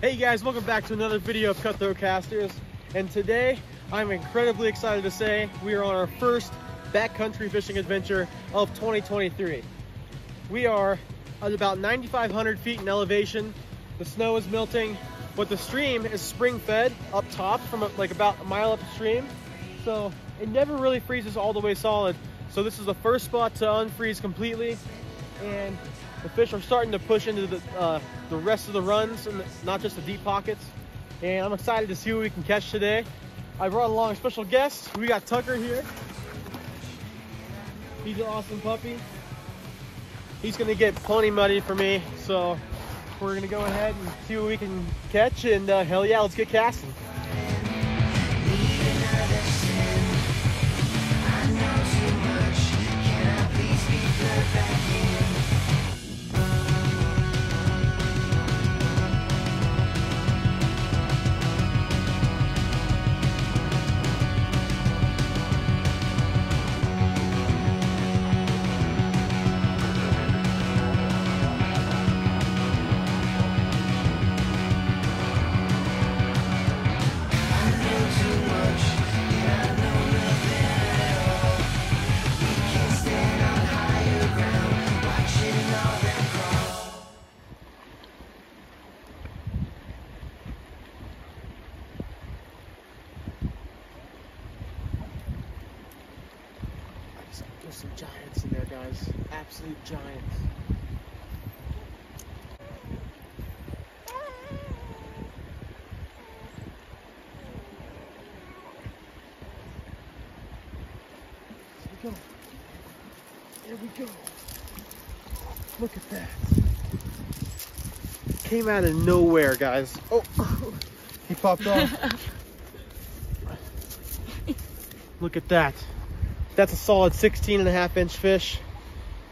Hey guys, welcome back to another video of Cutthroat Casters. And today, I'm incredibly excited to say we are on our first backcountry fishing adventure of 2023. We are at about 9,500 feet in elevation. The snow is melting, but the stream is spring fed up top from like about a mile upstream. So it never really freezes all the way solid. So this is the first spot to unfreeze completely. And the fish are starting to push into the rest of the runs, and not just the deep pockets. And I'm excited to see what we can catch today. I brought along a special guest. We got Tucker here. He's an awesome puppy. He's gonna get plenty muddy for me, so we're gonna go ahead and see what we can catch, and hell yeah, let's get casting. There's some giants in there, guys. Absolute giants. Here we go. There we go. Look at that. Came out of nowhere, guys. Oh, he popped off. Look at that. That's a solid 16.5-inch fish.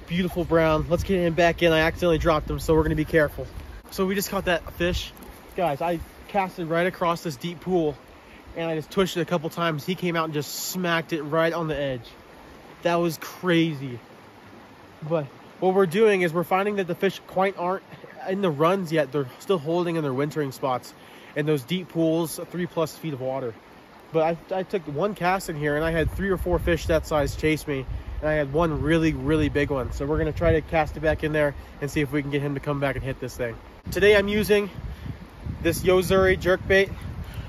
Beautiful brown. Let's get him back in. I accidentally dropped him, so we're gonna be careful. So we just caught that fish. Guys, I casted right across this deep pool and I just twisted it a couple times. He came out and just smacked it right on the edge. That was crazy. But what we're doing is we're finding that the fish quite aren't in the runs yet. They're still holding in their wintering spots in those deep pools, 3+ feet of water. But I took one cast in here and I had 3 or 4 fish that size chase me, and I had one really big one. So we're gonna try to cast it back in there and see if we can get him to come back and hit this thing. Today I'm using this Yozuri jerkbait.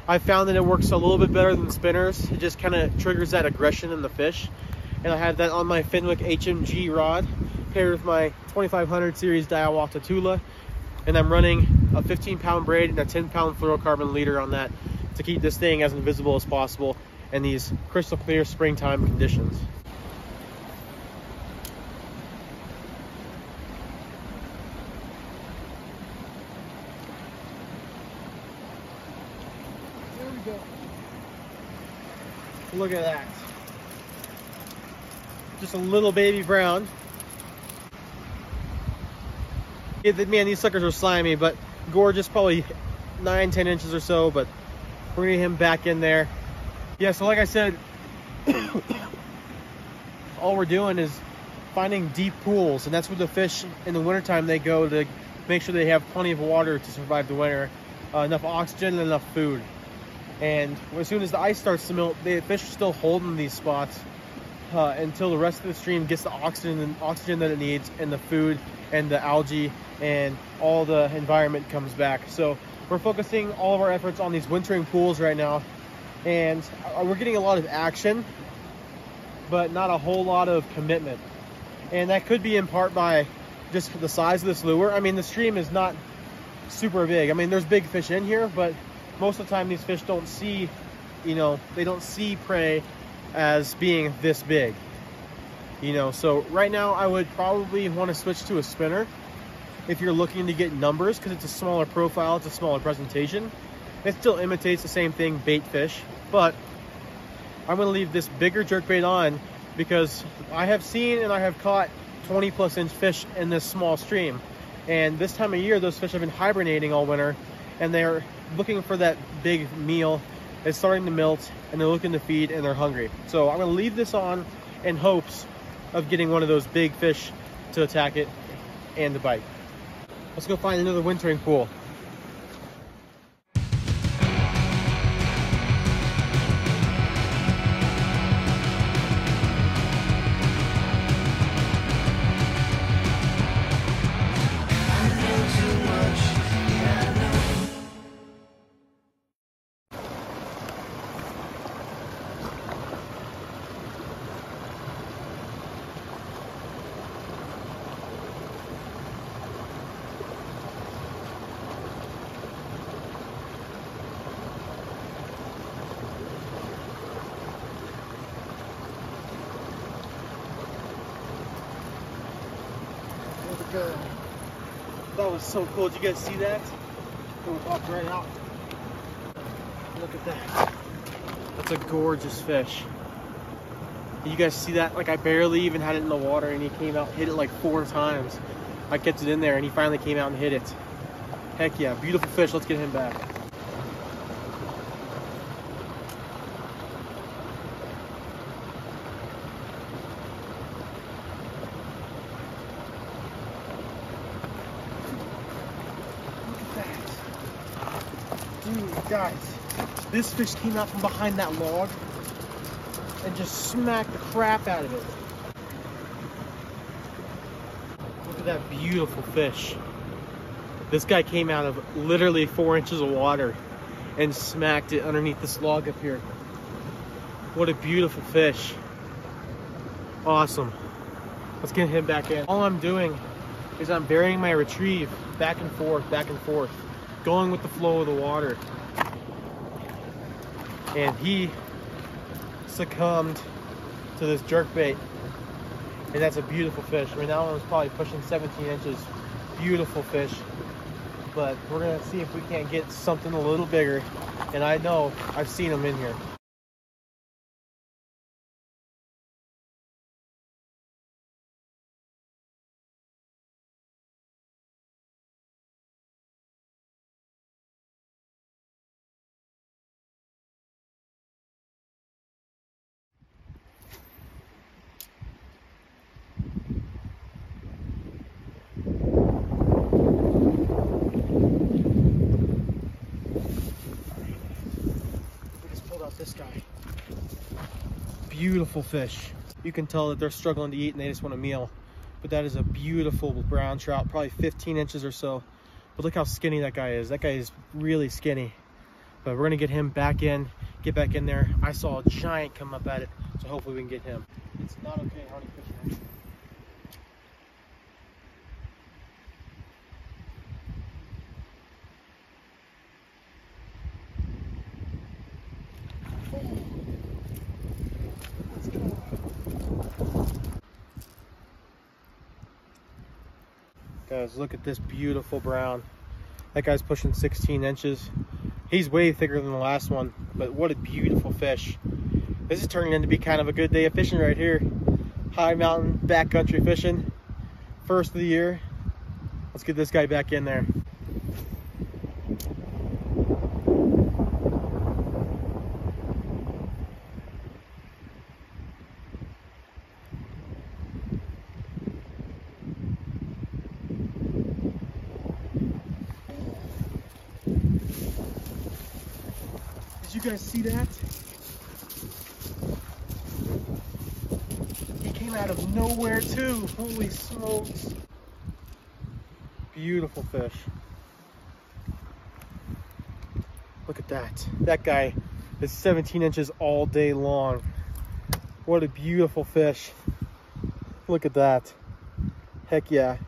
I found that it works a little bit better than spinners. It just kind of triggers that aggression in the fish. And I had that on my Fenwick HMG rod paired with my 2500 series Diawata Tula. And I'm running a 15-pound braid and a 10-pound fluorocarbon leader on that to keep this thing as invisible as possible in these crystal clear springtime conditions. There we go. Look at that. Just a little baby brown. Man, these suckers are slimy, but gorgeous, probably 9-10 inches or so, but we're gonna get him back in there. Yeah, so like I said, all we're doing is finding deep pools, and that's where the fish in the wintertime they go to make sure they have plenty of water to survive the winter, enough oxygen and enough food. And as soon as the ice starts to melt, the fish are still holding these spots until the rest of the stream gets the oxygen that it needs, and the food and the algae and all the environment comes back. So we're focusing all of our efforts on these wintering pools right now, and we're getting a lot of action, but not a whole lot of commitment. And that could be in part by just the size of this lure. I mean, the stream is not super big. I mean, there's big fish in here, but most of the time these fish don't see, they don't see prey as being this big. So right now I would probably want to switch to a spinner if you're looking to get numbers, because it's a smaller profile, it's a smaller presentation. It still imitates the same thing, bait fish, but I'm going to leave this bigger jerkbait on because I have seen and I have caught 20+ inch fish in this small stream. And this time of year, those fish have been hibernating all winter, and they're looking for that big meal. It's starting to melt, and they're looking to feed, and they're hungry. So I'm going to leave this on in hopes of getting one of those big fish to attack it and to bite. Let's go find another wintering pool. That was so cool. Did you guys see that? It popped right out. Look at that. That's a gorgeous fish. Did you guys see that? Like, I barely even had it in the water and he came out, hit it like 4 times. I kept it in there and he finally came out and hit it. Heck yeah, beautiful fish. Let's get him back. Dude, guys, this fish came out from behind that log and just smacked the crap out of it. Look at that beautiful fish. This guy came out of literally 4 inches of water and smacked it underneath this log up here. What a beautiful fish. Awesome. Let's get him back in. All I'm doing is I'm varying my retrieve back and forth, going with the flow of the water. And he succumbed to this jerkbait. And that's a beautiful fish. I mean, that one was probably pushing 17 inches. Beautiful fish. But we're gonna see if we can't get something a little bigger. And I know I've seen them in here. This guy. Beautiful fish. You can tell that they're struggling to eat and they just want a meal. But that is a beautiful brown trout, probably 15 inches or so. But look how skinny that guy is. That guy is really skinny. But we're gonna get him back in, get back in there. I saw a giant come up at it, so hopefully we can get him. It's not okay how many fish. Guys, look at this beautiful brown. That guy's pushing 16 inches. He's way thicker than the last one, but what a beautiful fish. This is turning into be kind of a good day of fishing right here. High mountain, backcountry fishing. First of the year. Let's get this guy back in there. Did you guys see that? He came out of nowhere too. Holy smokes. Beautiful fish. Look at that. That guy is 17 inches all day long. What a beautiful fish. Look at that. Heck yeah.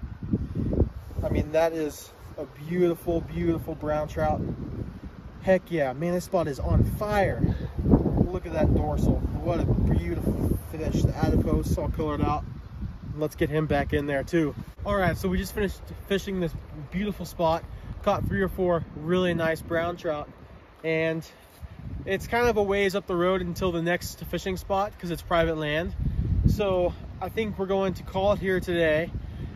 I mean, that is a beautiful, beautiful brown trout. Heck yeah, man, this spot is on fire. Look at that dorsal. What a beautiful fish. The adipose all colored out. Let's get him back in there too. All right, so we just finished fishing this beautiful spot. Caught 3 or 4 really nice brown trout. And it's kind of a ways up the road until the next fishing spot because it's private land. So I think we're going to call it here today.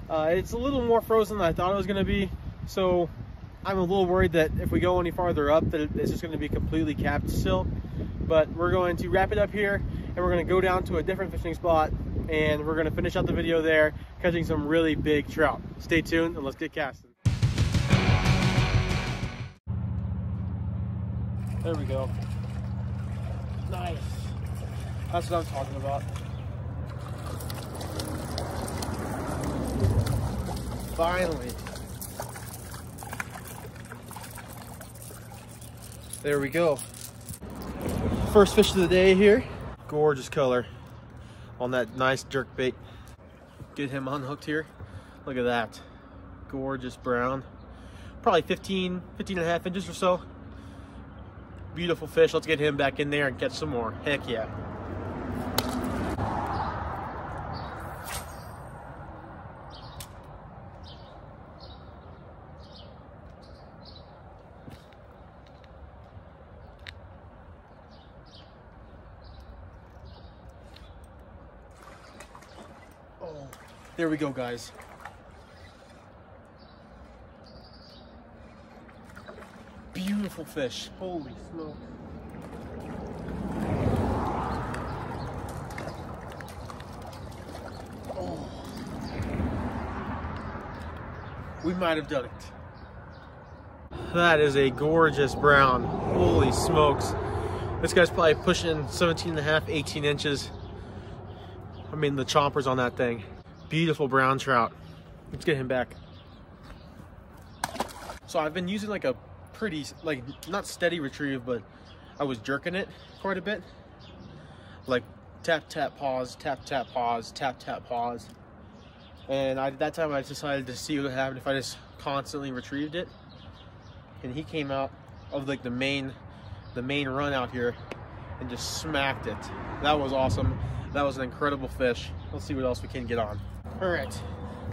It's a little more frozen than I thought it was gonna be. So I'm a little worried that if we go any farther up that it's just going to be completely capped still. But we're going to wrap it up here and we're going to go down to a different fishing spot and we're going to finish out the video there catching some really big trout. Stay tuned and let's get casting. There we go. Nice. That's what I'm talking about. Finally. There we go. First fish of the day here. Gorgeous color on that nice jerk bait. Get him unhooked here. Look at that. Gorgeous brown. Probably 15 and a half inches or so. Beautiful fish. Let's get him back in there and catch some more. Heck yeah. There we go, guys. Beautiful fish. Holy smoke. Oh. We might have done it. That is a gorgeous brown. Holy smokes. This guy's probably pushing 17 and a half, 18 inches. I mean, the chompers on that thing. Beautiful brown trout. Let's get him back. So I've been using like a pretty, like, not steady retrieve, but I was jerking it quite a bit. Like tap, tap, pause, tap, tap, pause, tap, tap, pause. And that time I decided to see what would happen if I just constantly retrieved it. And he came out of like the main run out here and just smacked it. That was awesome. That was an incredible fish. Let's see what else we can get on. All right,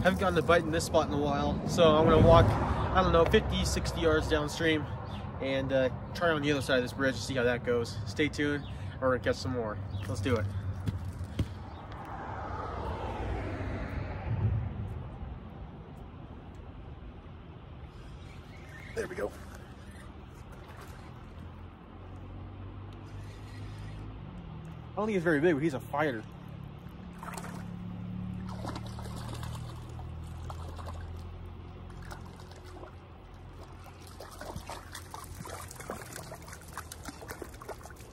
haven't gotten a bite in this spot in a while, so I'm gonna walk, I don't know, 50, 60 yards downstream and try on the other side of this bridge to see how that goes. Stay tuned, or we're gonna catch some more. Let's do it. There we go. I don't think he's very big, but he's a fighter.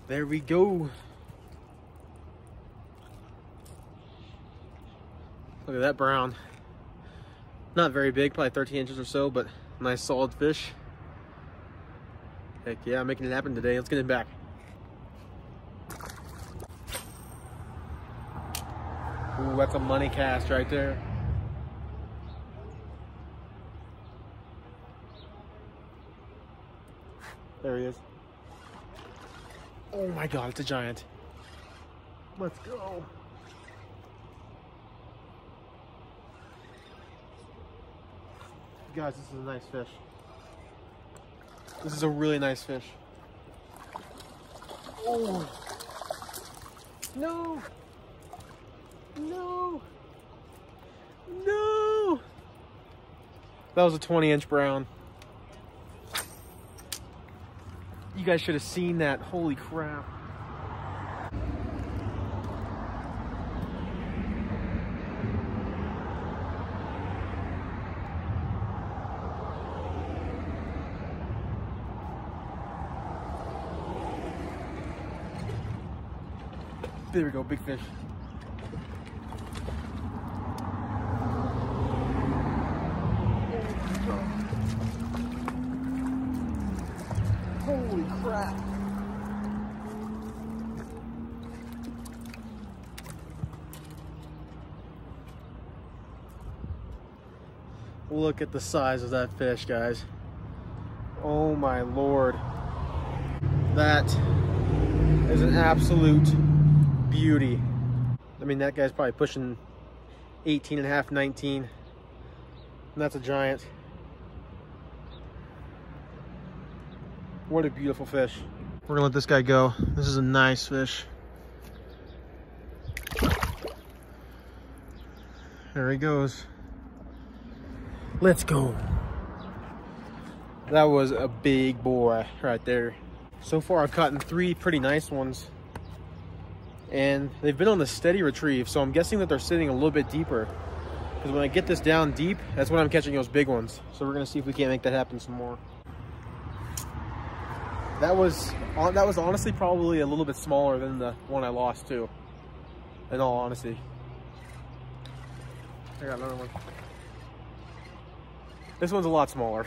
There we go. Look at that brown. Not very big, probably 13 inches or so, but nice solid fish. Heck yeah, I'm making it happen today. Let's get him back. Ooh, that's a money cast right there. There he is. Oh my God, it's a giant. Let's go. Guys, this is a nice fish. This is a really nice fish. Oh. No. No. No. That was a 20-inch brown. You guys should have seen that. Holy crap. There we go, big fish. Holy crap. Look at the size of that fish, guys. Oh my Lord. That is an absolute beauty. I mean, that guy's probably pushing 18 and a half, 19. And that's a giant. What a beautiful fish. We're gonna let this guy go. This is a nice fish. There he goes. Let's go. That was a big boy right there. So far I've caught 3 pretty nice ones. And they've been on the steady retrieve, so I'm guessing that they're sitting a little bit deeper. Because when I get this down deep, that's when I'm catching those big ones. So we're gonna see if we can't make that happen some more. That was honestly probably a little bit smaller than the one I lost too. In all honesty. I got another one. This one's a lot smaller.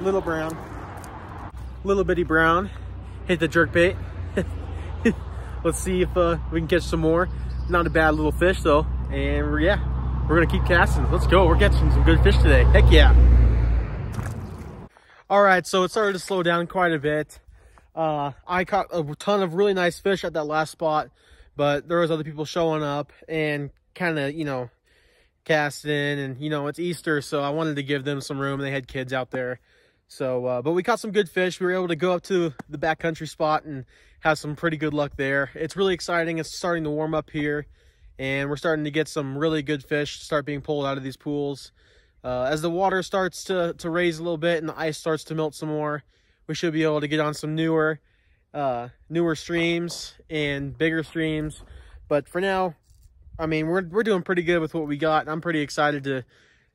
Little brown. Little bitty brown. Hit the jerk bait. Let's see if we can catch some more. Not a bad little fish though. And we're gonna keep casting. Let's go. We're catching some good fish today. Heck yeah. All right, so it started to slow down quite a bit. I caught a ton of really nice fish at that last spot, but there was other people showing up and kind of, you know, casting, and you know, it's Easter, so I wanted to give them some room. They had kids out there. So, but we caught some good fish. We were able to go up to the backcountry spot and have some pretty good luck there. It's really exciting. It's starting to warm up here, and we're starting to get some really good fish start being pulled out of these pools. As the water starts to raise a little bit and the ice starts to melt some more, we should be able to get on some newer streams and bigger streams. But for now, I mean, we're doing pretty good with what we got. I'm pretty excited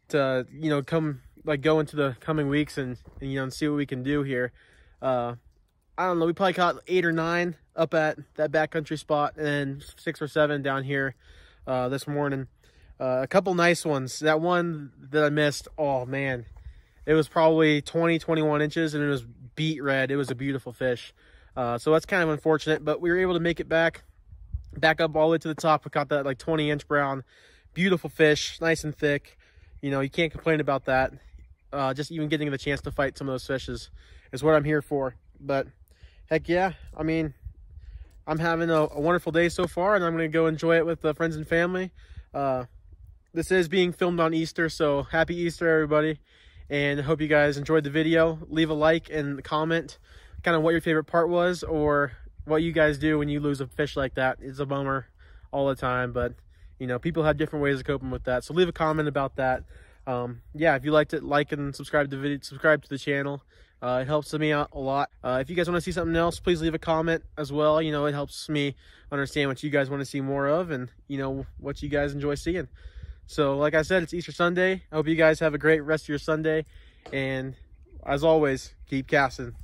to you know, go into the coming weeks and you know, and see what we can do here. I don't know, we probably caught 8 or 9 up at that backcountry spot, and then 6 or 7 down here this morning. A couple nice ones. That one that I missed, oh man, it was probably 20-21 inches, and it was beet red. It was a beautiful fish. So that's kind of unfortunate, but we were able to make it back up all the way to the top. We caught that like 20-inch brown, beautiful fish, nice and thick. You know, you can't complain about that. Just even getting the chance to fight some of those fish is what I'm here for. But heck yeah, I mean, I'm having a wonderful day so far, and I'm going to go enjoy it with friends and family. This is being filmed on Easter, so happy Easter, everybody. And I hope you guys enjoyed the video. Leave a like and comment kind of what your favorite part was, or what you guys do when you lose a fish like that. It's a bummer all the time, but you know, people have different ways of coping with that. So leave a comment about that. Yeah, if you liked it, like and subscribe to the video, subscribe to the channel. It helps me out a lot. If you guys want to see something else, please leave a comment as well. You know, it helps me understand what you guys want to see more of, and you know, what you guys enjoy seeing. So like I said, it's Easter Sunday. I hope you guys have a great rest of your Sunday, and as always, keep casting.